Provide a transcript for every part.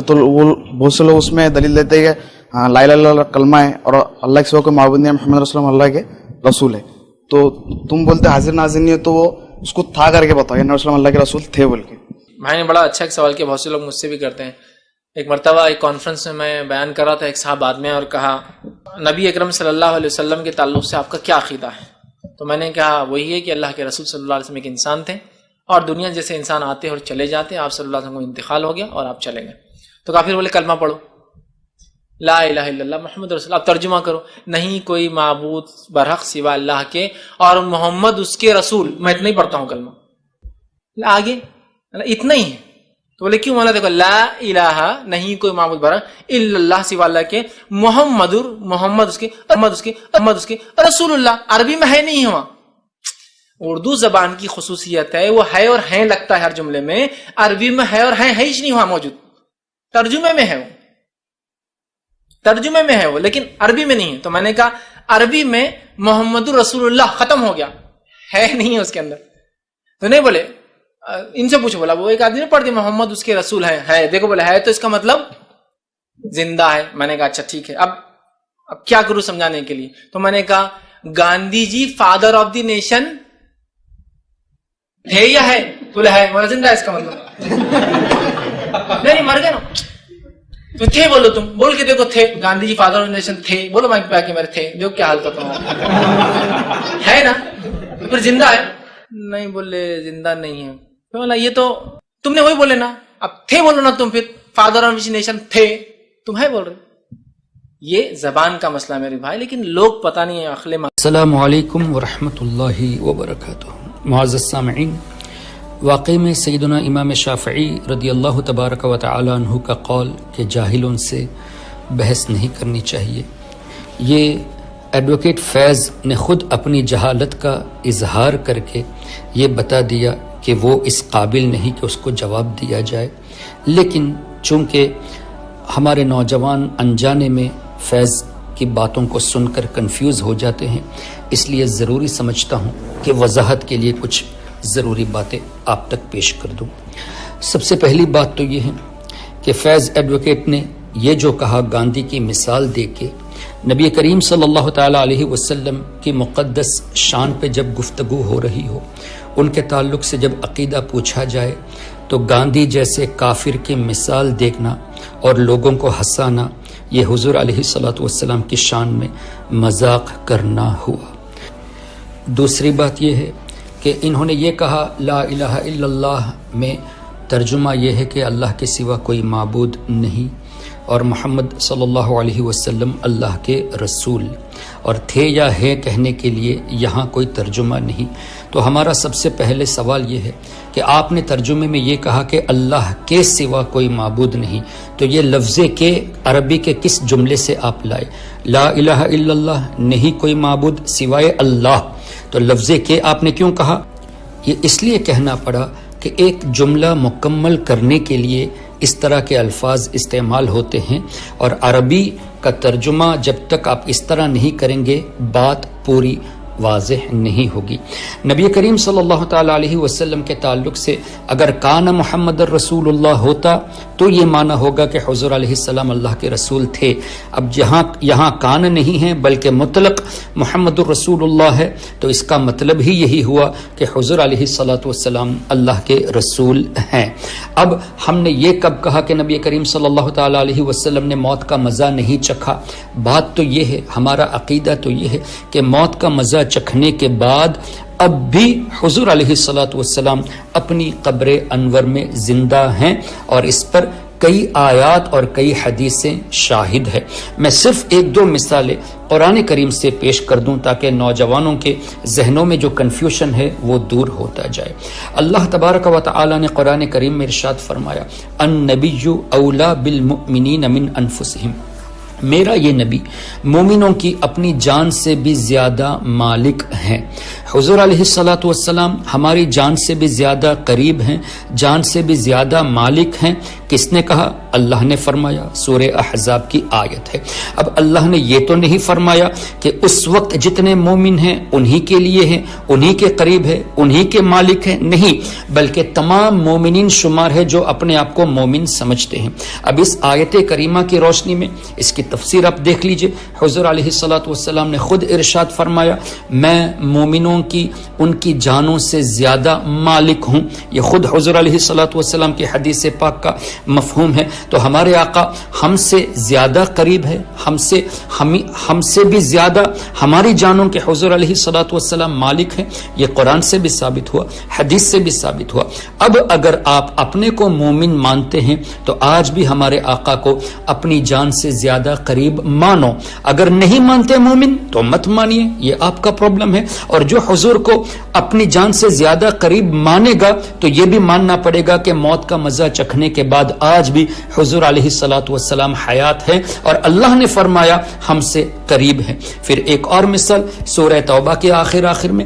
तो वो बहुत से लोग उसमें दलील देते हैं कि ला इलाहा इल्लल्लाह कलमा है और अल्लाह के सिवा कोई माबूद नहीं है, मोहम्मद रसूल अल्लाह के रसूल है। तो तुम बोलते हाजिर नाजिर नहीं है, तो वो उसको था करके बताओ, या नबी अल्लाह के रसूल थे बोल के। भाई ने बड़ा अच्छा एक सवाल किया, बहुत से लोग मुझसे भी करते हैं। एक मरतबा एक कॉन्फ्रेंस में मैं बयान कर रहा था, एक साहब आदमी और कहा नबी अकरम सल्लल्लाहु अलैहि वसल्लम के ताल्लुक से आपका क्या अकीदा है? तो मैंने कहा वही है कि अल्लाह के रसूल सल्लल्लाहु अलैहि वसल्लम एक इंसान थे और दुनिया जैसे इंसान आते और चले जाते, आप सल्लल्लाहु अलैहि वसल्लम को इंतकाल हो गया और आप चले गए। तो काफिर बोले कलमा पढ़ो, ला इलाहा इल्लल्लाह मुहम्मद रसूल। आप तर्जुमा करो, नहीं कोई माबूद बरहक सिवा अल्लाह के और मोहम्मद उसके रसूल। मैं इतना ही पढ़ता हूँ कलमा, आगे इतना ही है। तो बोले क्यों? माना देखो, ला इलाहा नहीं कोई माबूद बरहक इल्लल्लाह सिवा अल्लाह के, मोहम्मद उसके रसूलुल्लाह। अरबी में है नहीं, हुआ उर्दू जबान की खुसूसियत है, वो है और हैं लगता है हर जुमले में। अरबी में है और हैं ही नहीं हुआ मौजूद, तर्जुमे में है वो, तर्जुमे में है वो, लेकिन अरबी में नहीं है। तो मैंने कहा अरबी में मोहम्मद रसूलुल्लाह खत्म हो गया, है नहीं है उसके अंदर। तो नहीं बोले, इनसे पूछो, बोला वो एक आदमी ने पढ़ दिया मोहम्मद उसके रसूल है, देखो बोला है तो इसका मतलब जिंदा है। मैंने कहा अच्छा ठीक है, अब क्या करूं समझाने के लिए? तो मैंने कहा Gandhi ji father of the nation थे या है? बोले है। बोला जिंदा है इसका मतलब? नहीं मर गए ना। तो थे बोलो, तुम बोल के देखो, थे Gandhi ji father of the nation थे, बोलो माइक पे आके मेरे थे, जो क्या हाल करता हूं है ना, तो फिर जिंदा है? नहीं बोले जिंदा नहीं है। तो बोला ये तो तुमने वही बोले ना, अब थे बोलो ना तुम, फिर फादर ऑफ नेशन थे, तुम है बोल रहे। ये जबान का मसला मेरे भाई, लेकिन लोग पता नहीं है अखले। अस्सलामु अलैकुम व रहमतुल्लाहि व बरकातुहू। मुअज़्ज़ज़ सामिईन, वाक़ई में सैयदना इमाम शाफ़िई रदियल्लाहु तबारक व तआला अन्हु का कौल कि जाहिलों से बहस नहीं करनी चाहिए, ये एडवोकेट फैज़ ने खुद अपनी जहालत का इजहार करके ये बता दिया कि वो इस काबिल नहीं कि उसको जवाब दिया जाए। लेकिन चूंकि हमारे नौजवान अनजाने में फैज़ की बातों को सुनकर कंफ्यूज हो जाते हैं, इसलिए ज़रूरी समझता हूँ कि वजाहत के लिए कुछ ज़रूरी बातें आप तक पेश कर दूँ। सबसे पहली बात तो ये है कि फैज़ एडवोकेट ने ये जो कहा, गांधी की मिसाल दे के नबी करीम सल्लल्लाहु ताला अलैहि वसल्लम की मुक़द्दस शान पे जब गुफ्तगू हो रही हो, उनके ताल्लुक से जब अक़ीदा पूछा जाए तो गांधी जैसे काफिर की मिसाल देखना और लोगों को हंसाना, ये हुज़ूर अलैहिस्सलातु वस्सलाम की शान में मजाक करना हुआ। दूसरी बात यह है कि इन्होंने ये कहा ला इलाहा इल्लल्लाह में तर्जुमा यह है कि अल्लाह के सिवा कोई माबूद नहीं और मोहम्मद सल्लल्लाहु अलैहि वसल्लम अल्लाह के रसूल, और थे या है कहने के लिए यहाँ कोई तर्जुमा नहीं। तो हमारा सबसे पहले सवाल ये है कि आपने तर्जुमे में ये कहा कि अल्लाह के सिवा कोई माबूद नहीं, तो ये लफ्ज़े के अरबी के किस जुमले से आप लाए? ला इलाहा इल्लल्लाह नहीं कोई माबूद सिवाय अल्लाह, तो लफ्ज़े के आपने क्यों कहा? ये इसलिए कहना पड़ा कि एक जुमला मुकम्मल करने के लिए इस तरह के अल्फाज इस्तेमाल होते हैं, और अरबी का तर्जुमा जब तक आप इस तरह नहीं करेंगे बात पूरी वाज़ेह नहीं होगी। नबी करीम सल्लल्लाहु ताला अलैहि वसल्लम के ताल्लुक से अगर कान मुहम्मद रसूलुल्लाह होता तो ये माना होगा कि हुज़ूर अलैहिस्सलाम अल्लाह के रसूल थे। अब यहाँ कान नहीं है बल्कि मुतलक मुहम्मद रसूलुल्लाह है, तो इसका मतलब ही यही हुआ कि हुज़ूर अलैहिस्सलातु वस्सलाम अल्लाह के रसूल हैं। अब हमने ये कब कहा कि नबी करीम सल्लल्लाहु ताला अलैहि वसल्लम ने मौत का मज़ा नहीं चखा? बात तो ये है, हमारा अकीदा तो ये है कि मौत का मज़ा चखने के बाद अब भी हुज़ूर अलैहिस्सलातु वस्सलाम अपनी कब्र अनवर में जिंदा हैं, और इस पर कई आयात और कई हदीसें शाहिद है। मैं सिर्फ एक दो मिसालें कुरान करीम से पेश कर दूं ताकि नौजवानों के जहनों में जो कन्फ्यूशन है वो दूर होता जाए। अल्लाह तबारक व तआला ने कुरान करीम में इरशाद फरमाया, अन-नबिय्यु औला बिल मुमिनीन मिन अनफुसिहिम, मेरा ये नबी मोमिनों की अपनी जान से भी ज्यादा मालिक हैं। हुज़ूर अलैहिस्सलातु वस्सलाम हमारी जान से भी ज्यादा करीब हैं, जान से भी ज्यादा मालिक हैं کس نے کہا؟ اللہ نے فرمایا، سورہ احزاب کی آیت ہے۔ اب اللہ نے یہ تو نہیں فرمایا کہ اس وقت جتنے مومن ہیں انہی کے لیے ہیں، انہی کے قریب ہے، انہی کے مالک ہیں، نہیں، بلکہ تمام مومنین شمار ہے جو اپنے آپ کو مومن سمجھتے ہیں۔ اب اس آیت کریمہ کی روشنی میں اس کی تفسیر آپ دیکھ لیجئے۔ حضور علیہ الصلوۃ والسلام نے خود ارشاد فرمایا، میں مومنوں کی ان کی جانوں سے زیادہ مالک ہوں۔ یہ خود حضور علیہ الصلوۃ والسلام کی حدیث پاک کا مفہوم ہے۔ تو ہمارے آقا ہم سے زیادہ قریب ہے، ہم سے بھی زیادہ ہماری جانوں کے حضور علیہ الصلوۃ والسلام مالک ہیں۔ یہ قرآن سے بھی ثابت ہوا، حدیث سے بھی ثابت ہوا۔ اب اگر آپ اپنے کو مومن مانتے ہیں تو آج بھی ہمارے آقا کو اپنی جان سے زیادہ قریب مانو۔ اگر نہیں مانتے مومن تو مت مانیے، یہ آپ کا پرابلم ہے۔ اور جو حضور کو اپنی جان سے زیادہ قریب مانے گا تو یہ بھی ماننا پڑے گا کہ موت کا مزہ چکھنے کے بعد آج بھی حضور علیہ الصلوۃ والسلام حیات ہے اور اللہ نے فرمایا ہم سے قریب ہے۔ پھر ایک اور مثال سورہ توبہ کے آخر میں،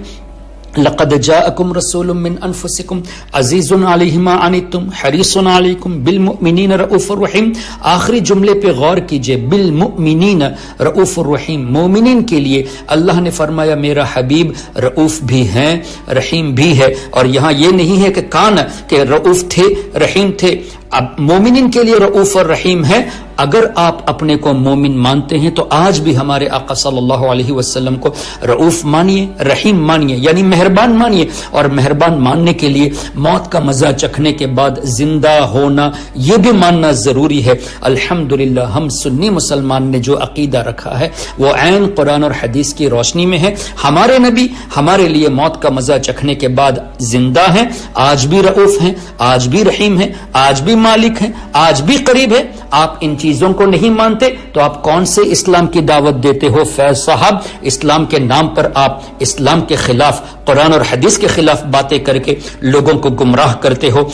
لقد جاءکم رسول من انفسکم عزیز علیہ ما عنتم حریص علیکم بالمؤمنین رؤوف الرحیم۔ آخری جملے پہ غور کیجئے، بالمؤمنین رؤوف الرحیم، مومنین کے لیے اللہ نے فرمایا میرا حبیب رؤوف بھی ہیں، رحیم بھی ہے۔ اور یہاں یہ نہیں ہے کہ کان کہ رؤوف تھے، رحیم تھے، اب مومنین کے لیے رؤوف اور رحیم ہے۔ اگر آپ اپنے کو مومن مانتے ہیں تو آج بھی ہمارے آقا صلی اللہ علیہ وسلم کو رؤوف مانیے، رحیم مانیے، یعنی مہربان مانیے۔ اور مہربان ماننے کے لیے موت کا مزہ چکھنے کے بعد زندہ ہونا یہ بھی ماننا ضروری ہے۔ الحمدللہ ہم سنی مسلمان نے جو عقیدہ رکھا ہے وہ عین قرآن اور حدیث کی روشنی میں ہے۔ ہمارے نبی ہمارے لیے موت کا مزہ چکھنے کے بعد زندہ ہیں، آج بھی رؤوف ہیں، آج بھی رحیم ہیں، آج بھی مالک ہیں، آج بھی قریب ہے۔ آپ ان چیزوں کو نہیں مانتے تو آپ کون سے اسلام کی دعوت دیتے ہو فیض صاحب؟ اسلام کے نام پر آپ اسلام کے خلاف، قرآن اور حدیث کے خلاف باتیں کر کے لوگوں کو گمراہ کرتے ہو۔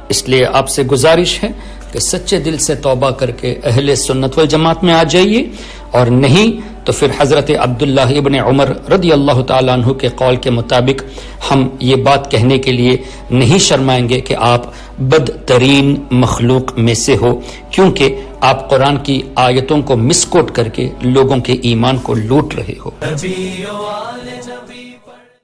اس لیے آپ سے گزارش ہے کہ سچے دل سے توبہ کر کے اہل سنت والجماعت میں آ جائیے، اور نہیں تو پھر حضرت عبداللہ ابن عمر رضی اللہ تعالیٰ عنہ کے قول کے مطابق ہم یہ بات کہنے کے لیے نہیں شرمائیں گے کہ آپ بدترین مخلوق میں سے ہو، کیونکہ آپ قرآن کی آیتوں کو مسکوٹ کر کے لوگوں کے ایمان کو لوٹ رہے ہو۔